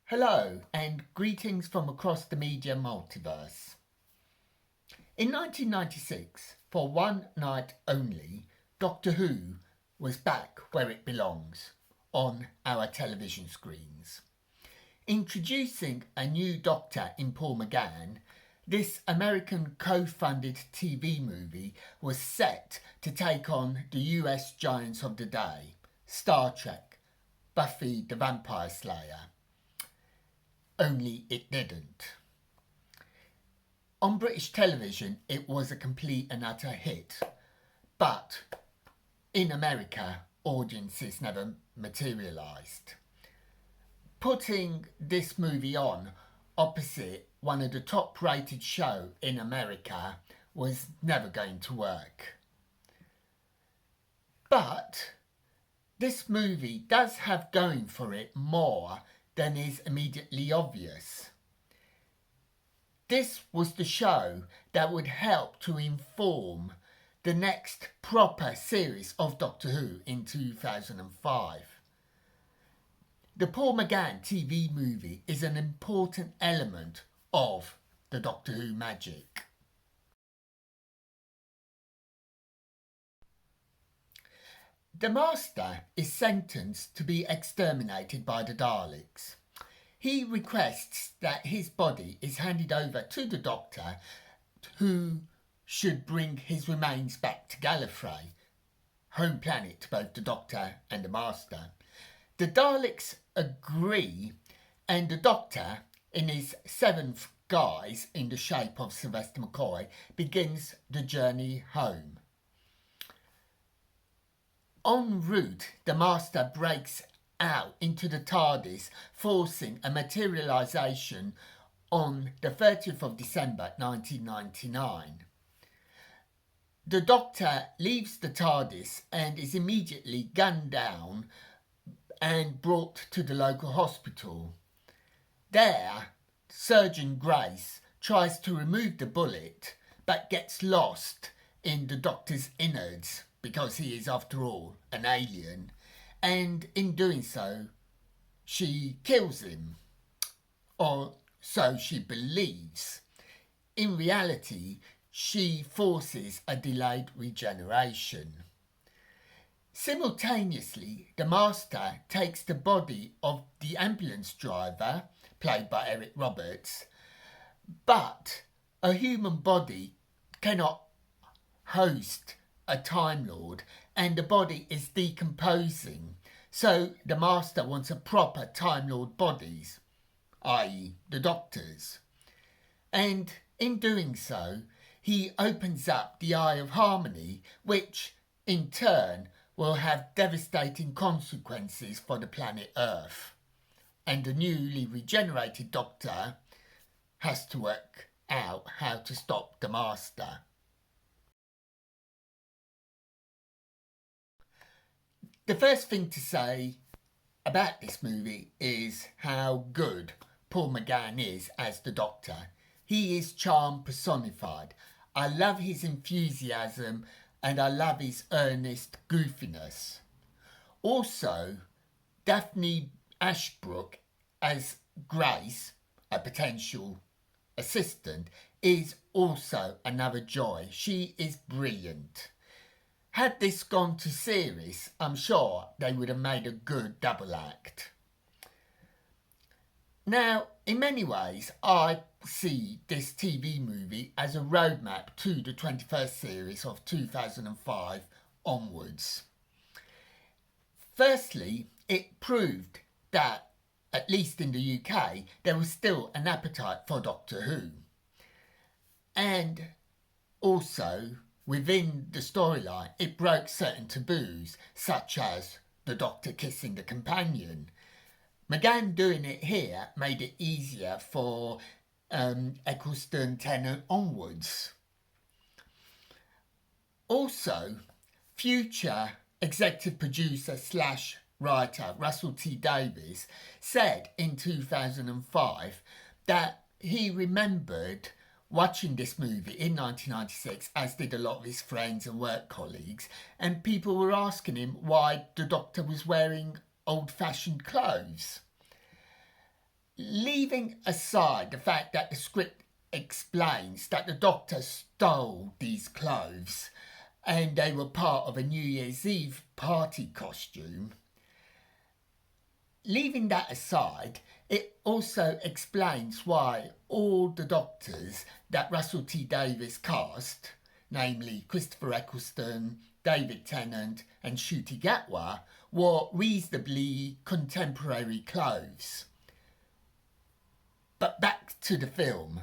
Hello and greetings from across the Media Multiverse. In 1996, for one night only, Doctor Who was back where it belongs, on our television screens. Introducing a new Doctor in Paul McGann, this American co-funded TV movie was set to take on the US giants of the day, Star Trek, Buffy the Vampire Slayer. Only it didn't. On British television, it was a complete and utter hit, but in America, audiences never materialised. Putting this movie on opposite one of the top rated shows in America was never going to work. But this movie does have going for it more than is immediately obvious. This was the show that would help to inform the next proper series of Doctor Who in 2005. The Paul McGann TV movie is an important element of the Doctor Who magic. The Master is sentenced to be exterminated by the Daleks. He requests that his body is handed over to the Doctor, who should bring his remains back to Gallifrey, home planet to both the Doctor and the Master. The Daleks agree, and the Doctor, in his seventh guise in the shape of Sylvester McCoy, begins the journey home. En route, the Master breaks out into the TARDIS, forcing a materialisation on the 30th of December 1999. The Doctor leaves the TARDIS and is immediately gunned down and brought to the local hospital. There, Surgeon Grace tries to remove the bullet but gets lost in the Doctor's innards, because he is, after all, an alien, and in doing so, she kills him, or so she believes. In reality, she forces a delayed regeneration. Simultaneously, the Master takes the body of the ambulance driver, played by Eric Roberts, but a human body cannot host a Time Lord, and the body is decomposing, so the Master wants a proper Time Lord bodies, i.e. the Doctor's. And in doing so, he opens up the Eye of Harmony, which in turn will have devastating consequences for the planet Earth. And the newly regenerated Doctor has to work out how to stop the Master. The first thing to say about this movie is how good Paul McGann is as the Doctor. He is charm personified. I love his enthusiasm and I love his earnest goofiness. Also, Daphne Ashbrook as Grace, a potential assistant, is also another joy. She is brilliant. Had this gone to series, I'm sure they would have made a good double act. Now, in many ways, I see this TV movie as a roadmap to the 21st series of 2005 onwards. Firstly, it proved that, at least in the UK, there was still an appetite for Doctor Who. And also, within the storyline, it broke certain taboos, such as the Doctor kissing the companion. McGann doing it here made it easier for Eccleston, Tennant onwards. Also, future executive producer / writer Russell T Davies said in 2005 that he remembered watching this movie in 1996, as did a lot of his friends and work colleagues, and people were asking him why the Doctor was wearing old-fashioned clothes. leaving aside the fact that the script explains that the Doctor stole these clothes and they were part of a New Year's Eve party costume, leaving that aside, it also explains why all the Doctors that Russell T Davies cast, namely Christopher Eccleston, David Tennant and Ncuti Gatwa, wore reasonably contemporary clothes. But back to the film.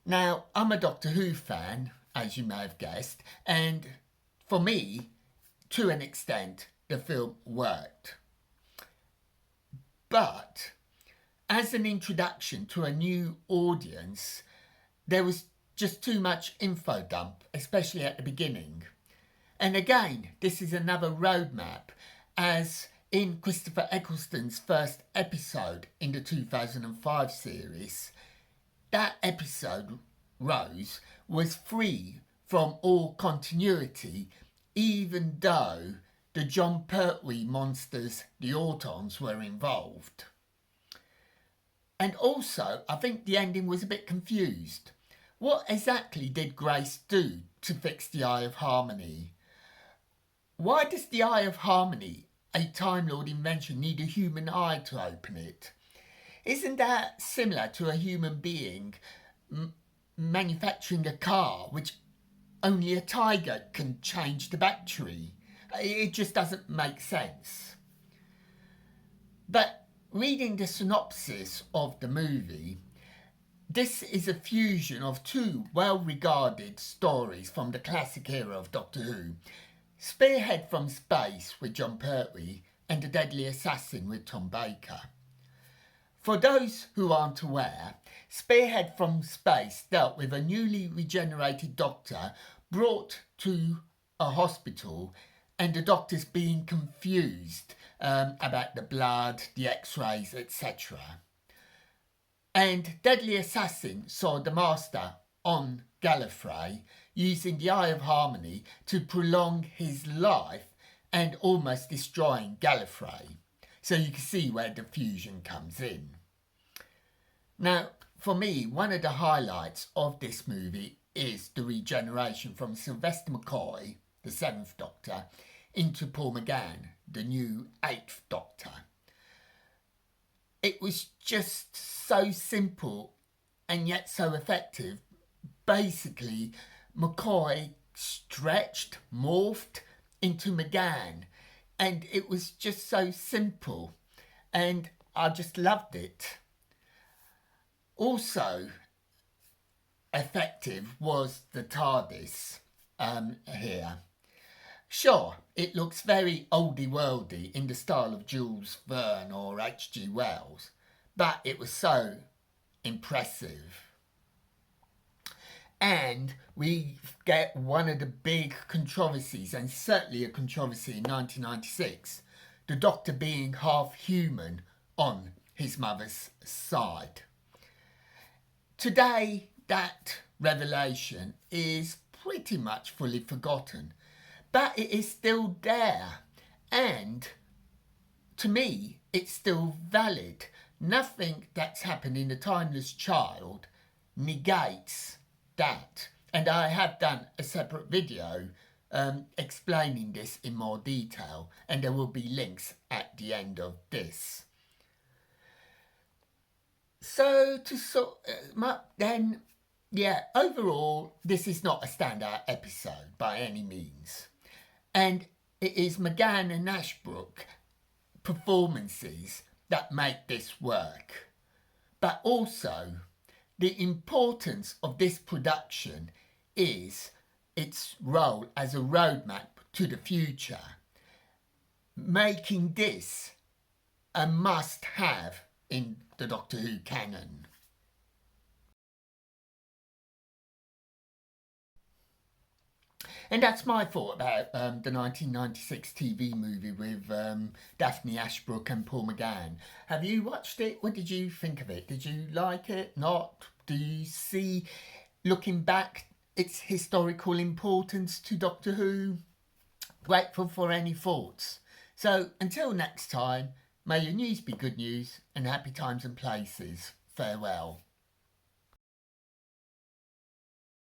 Now, I'm a Doctor Who fan, as you may have guessed, and for me, to an extent, the film worked. But as an introduction to a new audience, there was just too much info dump, especially at the beginning. And again, this is another roadmap, as in Christopher Eccleston's first episode in the 2005 series, that episode, Rose, was free from all continuity, even though the Jon Pertwee monsters, the Autons, were involved. And also, I think the ending was a bit confused. What exactly did Grace do to fix the Eye of Harmony? Why does the Eye of Harmony, a Time Lord invention, need a human eye to open it? Isn't that similar to a human being manufacturing a car which only a tiger can change the battery? It just doesn't make sense. But reading the synopsis of the movie, this is a fusion of two well-regarded stories from the classic era of Doctor Who, Spearhead from Space with Jon Pertwee and The Deadly Assassin with Tom Baker. For those who aren't aware, Spearhead from Space dealt with a newly regenerated Doctor brought to a hospital and the doctors being confused about the blood, the x-rays, etc. And Deadly Assassin saw the Master on Gallifrey using the Eye of Harmony to prolong his life and almost destroying Gallifrey. So you can see where the fusion comes in. Now, for me, one of the highlights of this movie is the regeneration from Sylvester McCoy, the 7th Doctor, into Paul McGann, the new 8th Doctor. It was just so simple and yet so effective. Basically, McCoy stretched, morphed into McGann, and it was just so simple, and I just loved it. Also effective was the TARDIS here. Sure, it looks very oldie-worldy in the style of Jules Verne or H.G. Wells, but it was so impressive. And we get one of the big controversies, and certainly a controversy in 1996, the Doctor being half human on his mother's side. Today, that revelation is pretty much fully forgotten, but it is still there, and to me, it's still valid. Nothing that's happened in The Timeless Child negates that, and I have done a separate video explaining this in more detail, and there will be links at the end of this. So to sort then, yeah, overall, this is not a standout episode by any means. And it is McGann and Ashbrook performances that make this work. But also, the importance of this production is its role as a roadmap to the future, making this a must-have in the Doctor Who canon. And that's my thought about the 1996 TV movie with Daphne Ashbrook and Paul McGann. Have you watched it? What did you think of it? Did you like it? Not? Do you see, looking back, its historical importance to Doctor Who? Grateful for any thoughts. So until next time, May your news be good news and happy times and places. Farewell.